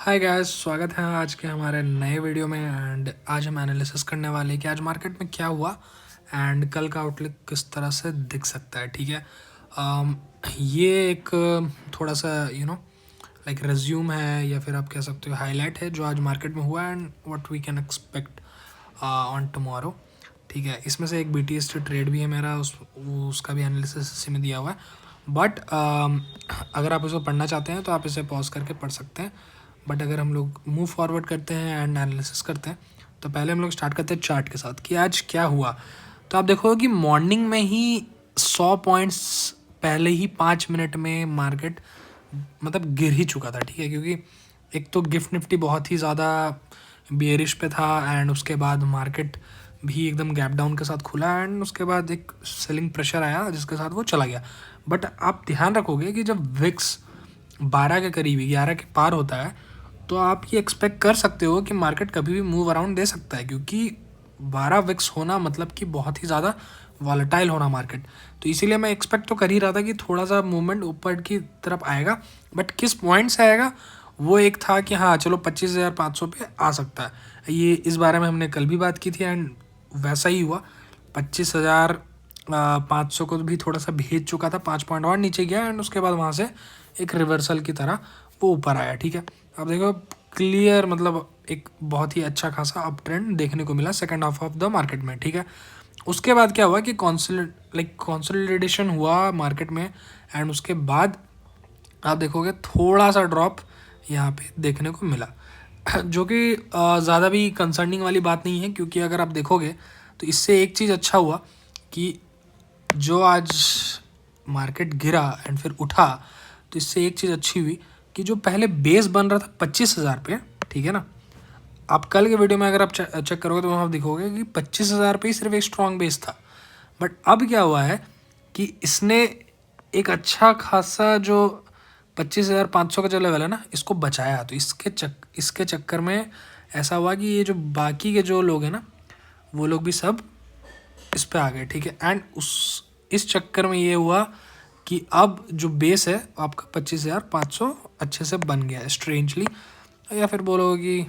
Hi guys, स्वागत है आज के हमारे नए वीडियो में। एंड आज हम एनालिसिस करने वाले हैं कि आज मार्केट में क्या हुआ एंड कल का आउटलुक किस तरह से दिख सकता है। ठीक है। ये एक थोड़ा सा लाइक रिज्यूम है या फिर आप कह सकते हो हाईलाइट है जो आज मार्केट में हुआ and what we can expect on tomorrow. ठीक है। इसमें से एक BTS ट्रेड भी है मेरा, उसका भी एनालिसिस इसी में दिया हुआ है। बट अगर आप इसको पढ़ना चाहते हैं तो आप इसे पॉज करके पढ़ सकते हैं। बट अगर हम लोग मूव फॉरवर्ड करते हैं एंड एनालिसिस करते हैं तो पहले हम लोग स्टार्ट करते हैं चार्ट के साथ कि आज क्या हुआ। तो आप देखोगे कि मॉर्निंग में ही 100 पॉइंट्स पहले ही 5 मिनट में मार्केट मतलब गिर ही चुका था। ठीक है। क्योंकि एक तो गिफ्ट निफ्टी बहुत ही ज़्यादा बेयरिश पे था एंड उसके बाद मार्केट भी एकदम गैप डाउन के साथ खुला एंड उसके बाद एक सेलिंग प्रेशर आया जिसके साथ वो चला गया। बट आप ध्यान रखोगे कि जब विक्स 12 के करीब 11 के पार होता है तो आप ये एक्सपेक्ट कर सकते हो कि मार्केट कभी भी मूव अराउंड दे सकता है, क्योंकि 12 विक्स होना मतलब कि बहुत ही ज़्यादा वॉलेटाइल होना मार्केट। तो इसीलिए मैं एक्सपेक्ट तो कर ही रहा था कि थोड़ा सा मूवमेंट ऊपर की तरफ आएगा। बट किस पॉइंट से आएगा वो एक था कि हाँ चलो 25,500 पे आ सकता है। ये इस बारे में हमने कल भी बात की थी एंड वैसा ही हुआ। 25,500 को भी थोड़ा सा भेज चुका था, 5 पॉइंट और नीचे गया एंड उसके बाद वहाँ से एक रिवर्सल की तरह वो ऊपर आया। ठीक है। अब देखो क्लियर मतलब एक बहुत ही अच्छा खासा अप ट्रेंड देखने को मिला second half of the market में। ठीक है। उसके बाद क्या हुआ कि कॉन्सोलिडेशन हुआ मार्केट में एंड उसके बाद आप देखोगे थोड़ा सा ड्रॉप यहाँ पे देखने को मिला जो कि ज़्यादा भी कंसर्निंग वाली बात नहीं है, क्योंकि अगर आप देखोगे तो इससे एक चीज़ अच्छा हुआ कि जो आज मार्केट गिरा एंड फिर उठा तो इससे एक चीज़ अच्छी हुई कि जो पहले बेस बन रहा था 25,000 पे, ठीक है ना, आप कल के वीडियो में अगर आप चेक करोगे तो वहाँ आप दिखोगे कि 25,000 पे ही सिर्फ एक स्ट्रॉन्ग बेस था। बट अब क्या हुआ है कि इसने एक अच्छा खासा जो 25,500 का जो लेवल है ना इसको बचाया। तो इसके चक्कर में ऐसा हुआ कि ये जो बाकी के जो लोग हैं ना वो लोग भी सब इस पे आ गए। ठीक है। एंड इस चक्कर में ये हुआ कि अब जो बेस है आपका 25,500 अच्छे से बन गया है स्ट्रेंजली, या फिर बोलोगे कि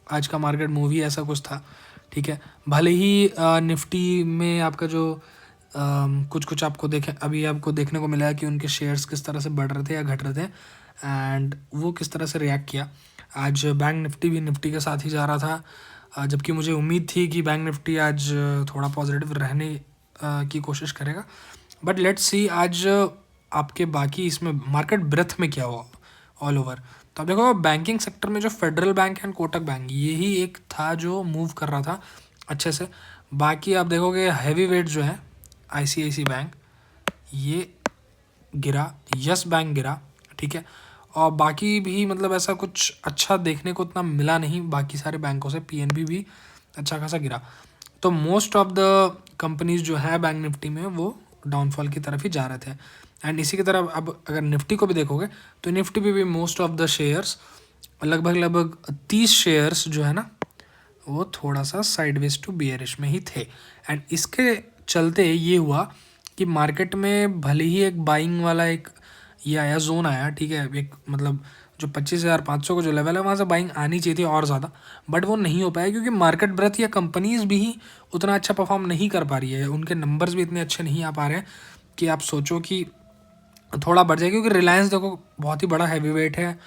आज का मार्केट मूव ही ऐसा कुछ था। ठीक है। भले ही निफ्टी में आपका जो कुछ कुछ आपको अभी आपको देखने को मिला है कि उनके शेयर्स किस तरह से बढ़ रहे थे या घट रहे थे एंड वो किस तरह से रिएक्ट किया। आज बैंक निफ्टी भी निफ्टी के साथ ही जा रहा था, जबकि मुझे उम्मीद थी कि बैंक निफ्टी आज थोड़ा पॉजिटिव रहने की कोशिश करेगा। बट लेट्स सी आज आपके बाकी इसमें मार्केट ब्रेथ में क्या हुआ ऑल ओवर। तो आप देखो बैंकिंग सेक्टर में जो federal bank and Kotak bank यही एक था जो मूव कर रहा था अच्छे से। बाकी आप देखोगे हैवी वेट जो है ICICI बैंक ये गिरा, यस बैंक गिरा। ठीक है। और बाकी भी मतलब ऐसा कुछ अच्छा देखने को उतना मिला नहीं बाकी सारे बैंकों से। PNB भी अच्छा खासा गिरा। तो मोस्ट ऑफ द कंपनीज जो है बैंक निफ्टी में वो डाउनफॉल की तरफ ही जा रहे थे। एंड इसी की तरफ अब अगर निफ्टी को भी देखोगे तो निफ्टी पे भी मोस्ट ऑफ द शेयर्स लगभग 30 शेयर्स जो है ना वो थोड़ा सा साइडवेज टू बियरिश में ही थे। एंड इसके चलते ये हुआ कि मार्केट में भले ही एक बाइंग वाला एक ये आया जोन आया। ठीक है। एक मतलब जो 25,500 का जो लेवल है वहाँ से बाइंग आनी चाहिए थी और ज़्यादा, बट वो नहीं हो पाया क्योंकि मार्केट ब्रेथ या कंपनीज भी उतना अच्छा परफॉर्म नहीं कर पा रही है। उनके नंबर्स भी इतने अच्छे नहीं आ पा रहे हैं कि आप सोचो कि थोड़ा बढ़ जाए। क्योंकि रिलायंस देखो बहुत ही बड़ा हैवी वेट है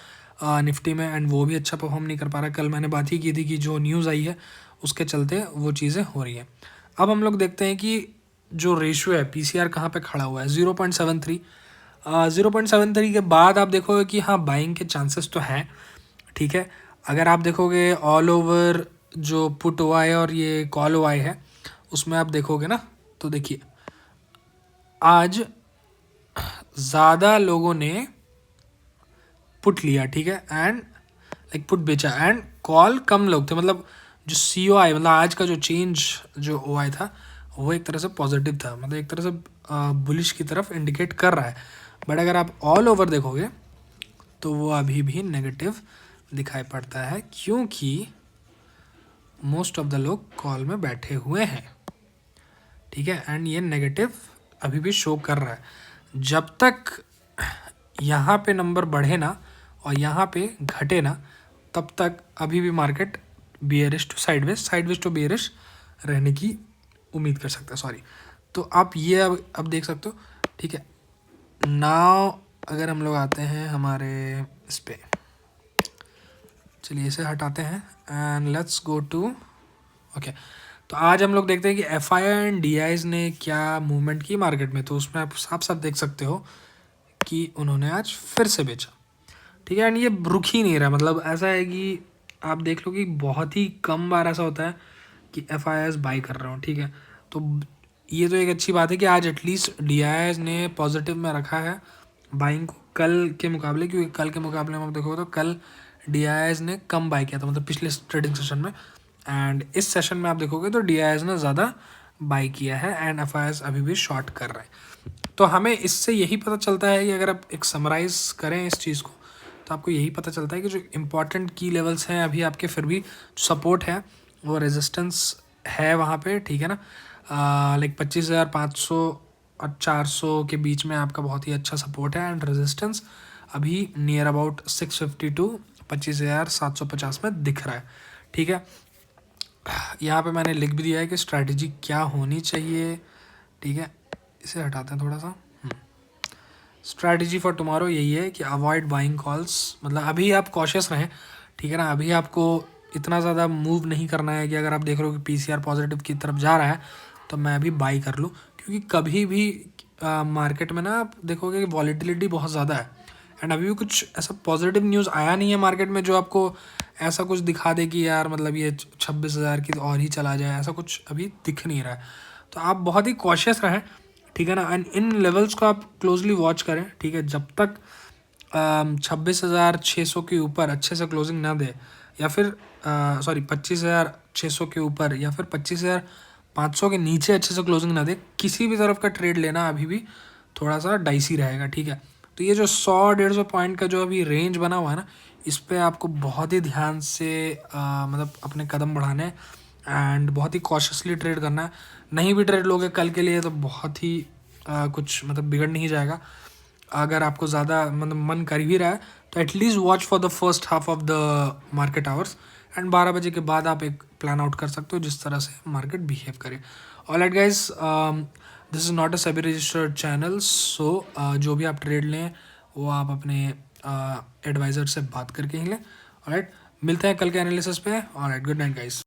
निफ्टी में एंड वो भी अच्छा परफॉर्म नहीं कर पा रहा। कल मैंने बात ही की थी कि जो न्यूज़ आई है उसके चलते वो चीज़ें हो रही हैं। अब हम लोग देखते हैं कि जो रेशियो है PCR कहाँ पे खड़ा हुआ है 0.73। 0.73 के बाद आप देखोगे कि हाँ बाइंग के चांसेस तो हैं। ठीक है। अगर आप देखोगे ऑल ओवर जो पुट हुआ है और ये कॉल हुआ है उसमें आप देखोगे ना तो देखिए आज ज़्यादा लोगों ने पुट लिया। ठीक है। एंड लाइक पुट बेचा एंड कॉल कम लोग थे। मतलब जो COI मतलब आज का जो चेंज जो OI था वो एक तरह से पॉजिटिव था, मतलब एक तरह से बुलिश की तरफ इंडिकेट कर रहा है। बट अगर आप ऑल ओवर देखोगे तो वो अभी भी नेगेटिव दिखाई पड़ता है क्योंकि मोस्ट ऑफ द लोग कॉल में बैठे हुए हैं। ठीक है। एंड ये नेगेटिव अभी भी शो कर रहा है। जब तक यहाँ पे नंबर बढ़े ना और यहाँ पे घटे ना तब तक अभी भी market bearish to sideways to bearish रहने की उम्मीद कर सकते हैं, सॉरी। तो आप ये अब देख सकते हो, ठीक है। नाउ अगर हम लोग आते हैं हमारे इस पे, चलिए इसे हटाते हैं and let's go to okay. तो आज हम लोग देखते हैं कि F I and D I's ने क्या मूवमेंट की मार्केट में। तो उसमें आप साफ साफ देख सकते हो कि उन्होंने आज फिर से बेचा, ठीक है। एंड ये रुक ही नहीं रहा, मतलब ऐसा है कि आप देख लो कि बहुत ही कम बार ऐसा होता है कि एफ आई एस बाई कर रहा हूँ, ठीक है। तो ये तो एक अच्छी बात है कि आज एटलीस्ट डी आई एस ने पॉजिटिव में रखा है बाइंग को कल के मुकाबले, क्योंकि कल के मुकाबले में आप देखो तो कल डी आई एस ने कम बाई किया था, मतलब पिछले ट्रेडिंग सेशन में। एंड इस सेशन में आप देखोगे तो डी आई एस ने ज़्यादा बाई किया है एंड एफ आई एस अभी भी शॉर्ट कर रहा है। तो हमें इससे यही पता चलता है कि अगर आप एक समराइज़ करें इस चीज़ को, तो आपको यही पता चलता है कि जो इम्पॉर्टेंट की लेवल्स हैं अभी आपके, फिर भी सपोर्ट है वो रेजिस्टेंस है वहाँ पे, ठीक है ना। लाइक 25,500 और 400 के बीच में आपका बहुत ही अच्छा सपोर्ट है एंड रेजिस्टेंस अभी नियर अबाउट 650 टू 25,750 में दिख रहा है, ठीक है। यहाँ पे मैंने लिख भी दिया है कि स्ट्रैटेजी क्या होनी चाहिए, ठीक है। इसे हटाते हैं थोड़ा सा। स्ट्रैटेजी फॉर टुमारो यही है कि अवॉइड बाइंग कॉल्स, मतलब अभी आप कॉशियस रहें, ठीक है ना। अभी आपको इतना ज़्यादा मूव नहीं करना है कि अगर आप देख रहे हो कि पीसीआर पॉजिटिव की तरफ जा रहा है तो मैं अभी बाई कर लूँ, क्योंकि कभी भी मार्केट में ना आप देखोगे कि वॉलीटिलिटी बहुत ज़्यादा है एंड अभी भी कुछ ऐसा पॉजिटिव न्यूज़ आया नहीं है मार्केट में जो आपको ऐसा कुछ दिखा दे कि यार मतलब ये 26,000 की और ही चला जाए, ऐसा कुछ अभी दिख नहीं रहा है। तो आप बहुत ही कॉशियस रहें, ठीक है ना। एंड इन लेवल्स को आप क्लोजली वॉच करें, ठीक है। जब तक 26,600 के ऊपर अच्छे से क्लोजिंग ना दे, या फिर सॉरी 25,600 के ऊपर या फिर 25,500 के नीचे अच्छे से क्लोजिंग ना दे, किसी भी तरफ का ट्रेड लेना अभी भी थोड़ा सा डाइसी रहेगा, ठीक है। तो ये जो 100-150 पॉइंट का जो अभी रेंज बना हुआ है ना, इस पर आपको बहुत ही ध्यान से मतलब अपने कदम बढ़ाने एंड बहुत ही कॉशियसली ट्रेड करना है। नहीं भी ट्रेड लोगे कल के लिए तो बहुत ही कुछ मतलब बिगड़ नहीं जाएगा। अगर आपको ज़्यादा मतलब मन कर भी रहा है तो at least watch for the first half of the market hours and 12 बजे के बाद आप एक प्लान आउट कर सकते हो जिस तरह से मार्केट बिहेव करे। Alright guys, this is not a SEBI registered channel, so जो भी आप ट्रेड लें वो आप अपने एडवाइज़र से बात करके ही लें। ऑलराइट, मिलते हैं कल के एनालिसिस पे। Alright, good night guys.